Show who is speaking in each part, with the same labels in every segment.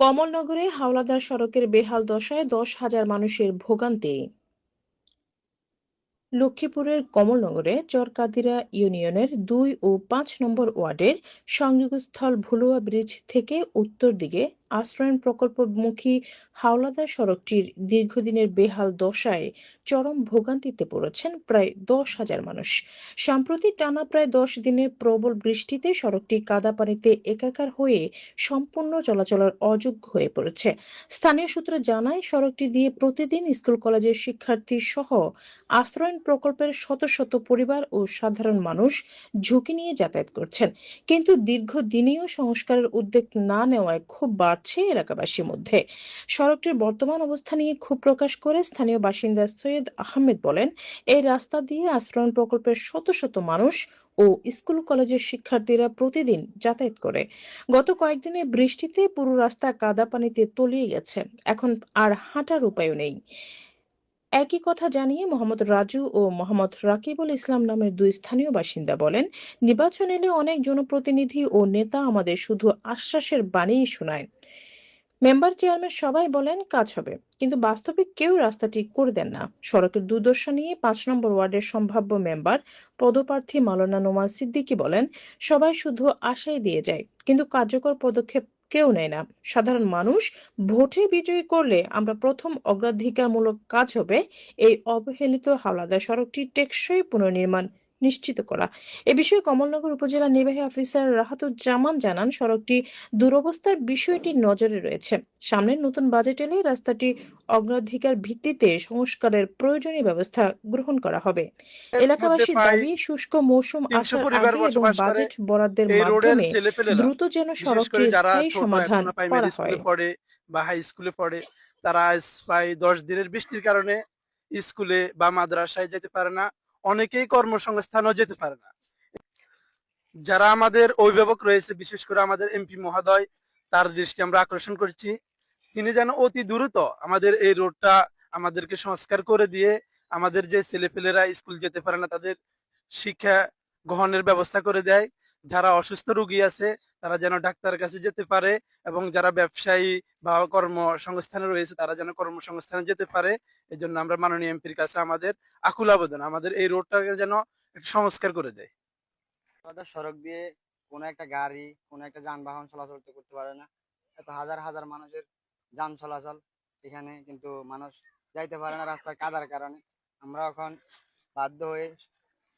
Speaker 1: কমলনগরে হাওলাদার সড়কের বেহাল দশায় 10,000 মানুষের ভোগান্তি। লক্ষ্মীপুরের কমলনগরে চরকাদিরা ইউনিয়নের 2 ও 5 নম্বর ওয়ার্ডের সংযোগস্থল ভুলুয়া ব্রিজ থেকে উত্তর দিকে আশ্রয়ণ প্রকল্পমুখী হাওলাদার সড়কটির দীর্ঘদিনের বেহাল দশায় চরম ভোগান্তিতে পড়েছেন প্রায় 10,000 মানুষ। সম্প্রতি টানা প্রায় 10 দিনের প্রবল বৃষ্টিতে সড়কটি কাদা পানিতে একাকার হয়ে সম্পূর্ণ চলাচলের অযোগ্য হয়ে পড়েছে। স্থানীয় সূত্র জানায়, সড়কটি দিয়ে প্রতিদিন স্কুল কলেজের শিক্ষার্থী সহ আশ্রয়ণ প্রকল্পের শত শত পরিবার ও সাধারণ মানুষ ঝুঁকি নিয়ে যাতায়াত করছেন। কিন্তু দীর্ঘদিনেও সংস্কারের উদ্যোগ না নেওয়ায় ক্ষোভ বাড়ছে এলাকাবাসীর মধ্যে। সড়কটির বর্তমান অবস্থা নিয়ে ক্ষোভ প্রকাশ করে স্থানীয় বাসিন্দা সৈয়দ আহমেদ বলেন, এই রাস্তা দিয়ে আশ্রয়ণ প্রকল্পের শত শত মানুষ ও স্কুল কলেজের শিক্ষার্থীরা প্রতিদিন যাতায়াত করে। গত কয়েকদিনে বৃষ্টিতে পুরো রাস্তা কাদা পানিতে তলিয়ে গেছে, এখন আর হাঁটার উপায়ও নেই। একই কথা জানিয়ে মোহাম্মদ রাজু ও মোহাম্মদ রাকিবুল ইসলাম নামের দুই স্থানীয় বাসিন্দা বলেন, নির্বাচন এলে অনেক জনপ্রতিনিধি ও নেতা আমাদের শুধু আশ্বাসের বাণীই শোনায়। মেম্বার চেয়ারম্যান সবাই বলেন কাজ হবে, কিন্তু বাস্তবে কেউ রাস্তাটি করে দেন না। সড়কের দুর্দশা নিয়ে 5 নম্বর ওয়ার্ডের সম্ভাব্য মেম্বার পদপ্রার্থী মাওলানা নোমান সিদ্দিকী বলেন, সবাই শুধু আশাই দিয়ে যায়, কিন্তু কার্যকর পদক্ষেপ কেউ নেয় না। সাধারণ মানুষ ভোটে বিজয়ী করলে আমরা প্রথম অগ্রাধিকারমূলক কাজ হবে এই অবহেলিত হাওলাদার সড়কটি টেকসই পুনর্নির্মাণ নিশ্চিত করা। এ বিষয়ে কমলনগর উপজেলা নির্বাহী অফিসার রাহাতুজ্জামান জানান, সড়কটি দুরবস্থার বিষয়টি নজরে রয়েছে। সামনের নতুন বাজেট এলে রাস্তাটি অগ্রাধিকার ভিত্তিতে সংস্কারের প্রয়োজনীয় ব্যবস্থা গ্রহণ করা হবে।
Speaker 2: এর মধ্যে
Speaker 1: এলাকাবাসীর
Speaker 2: প্রায়
Speaker 1: দাবি, শুষ্ক মৌসুম
Speaker 2: 300
Speaker 1: আসার
Speaker 2: পরিবার
Speaker 1: আগে এবং
Speaker 2: বসবাস করে।
Speaker 1: বাজেট বরাদ্দের
Speaker 2: এই রোডের
Speaker 1: মাধ্যমে
Speaker 2: ছেলেপেলেরা,
Speaker 1: দ্রুত যেন
Speaker 2: বিশেষ করে
Speaker 1: সড়কটির
Speaker 2: যারা
Speaker 1: স্থায়ী
Speaker 2: ছোট
Speaker 1: সমাধান
Speaker 2: এখনো প্রাইমারি
Speaker 1: করা
Speaker 2: স্কুলে
Speaker 1: হয়।
Speaker 2: পড়ে বা হাই স্কুলে পড়ে, তারা আজ প্রায় 10 দিনের বৃষ্টির কারণে স্কুলে বা মাদ্রাসায় যেতে পারে না। অনেকেই কর্মসংস্থানও যেতে পারে না। যারা আমাদের অভিভাবক রয়েছে, বিশেষ করে আমাদের এমপি মহোদয়, তার দৃষ্টি আমরা আকর্ষণ করছি, তিনি যেন অতি দ্রুত আমাদের এই রোডটা আমাদেরকে সংস্কার করে দিয়ে আমাদের যে ছেলেপেলেরা স্কুল যেতে পারে না তাদের শিক্ষা গ্রহণের ব্যবস্থা করে দেয়। যারা অসুস্থ রোগী আছে তারা যেন ডাক্তারের কাছে যেতে পারে, এবং যারা ব্যবসায়ী বা কর্মসংস্থানে রয়েছে তারা যেন কর্মসংস্থানে যেতে পারে। এই জন্য আমরা মাননীয় এমপির কাছে আমাদের আকুল আবেদন, আমাদের এই রোডটাকে যেন একটু সংস্কার করে দেয়।
Speaker 3: আমাদের সড়ক দিয়ে কোনো একটা গাড়ি, কোনো একটা যানবাহন চলাচল করতে পারে না। এত হাজার হাজার মানুষের যান চলাচল এখানে, কিন্তু মানুষ যাইতে পারে না রাস্তার কাদার কারণে। আমরা এখন বাধ্য হয়ে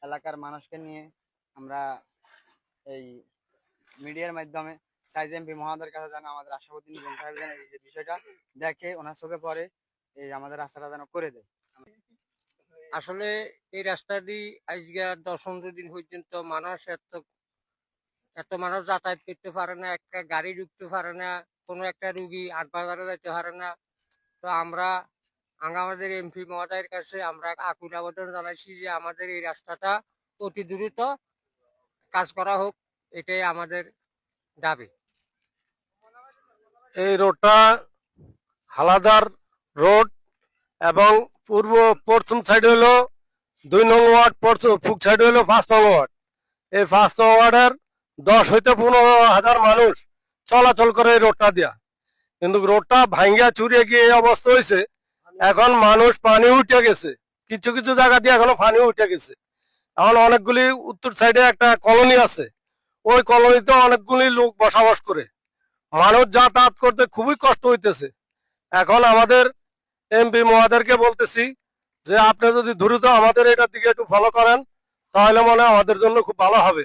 Speaker 3: এলাকার মানুষকে নিয়ে আমরা এই মিডিয়ার মাধ্যমে সাইজ এমপি মহোদয়ের কাছে যেন আমাদের আশাবুদ্দিন সাহেব যেন এই যে বিষয়টা দেখে, ওনার চোখে পড়ে, এই আমাদের রাস্তাটা যেন করে দেয়।
Speaker 4: আসলে এই রাস্তাটি আজকে 10-15 দিন পর্যন্ত মানুষ এত এত মানুষ যাতায়াত করতে পারে না, একটা গাড়ি ঢুকতে পারে না, কোনো একটা রুগী হাট বাজারে যেতে পারে না। তো আমরা আমাদের এমপি মহোদয়ের কাছে আমরা আকুল আবেদন জানাইছি যে আমাদের এই রাস্তাটা অতি দ্রুত কাজ করা হোক, এটাই আমাদের দাবি।
Speaker 2: এই রোডটা হালাদার রোড এবং পূর্ব পশ্চিম সাইড হলো 2 নং ওয়ার্ড, পূর্ব সাইড হলো 5 নং ওয়ার্ড। এই 5 নং ওয়ার্ডের 10 হইতে 15,000 মানুষ চলাচল করে এই রোডটা দিয়া, কিন্তু রোডটা ভাঙ্গা চুরিয়ে গিয়ে এই অবস্থা হয়েছে। এখন মানুষ পানি উঠে গেছে, কিছু কিছু জায়গা দিয়ে এখনো পানি উঠে গেছে। এখন অনেকগুলি উত্তর সাইডে একটা কলোনি আছে, ওই কলোনিতে অনেকগুলি লোক বসবাস করে, মানুষ যাতায়াত করতে খুবই কষ্ট হইতেছে। এখন আমাদের এমপি মহোদয়কে বলতেছি যে আপনি যদি দ্রুত আমাদের এটার দিকে একটু ফলো করেন তাহলে মনে হয় আমাদের জন্য খুব ভালো হবে।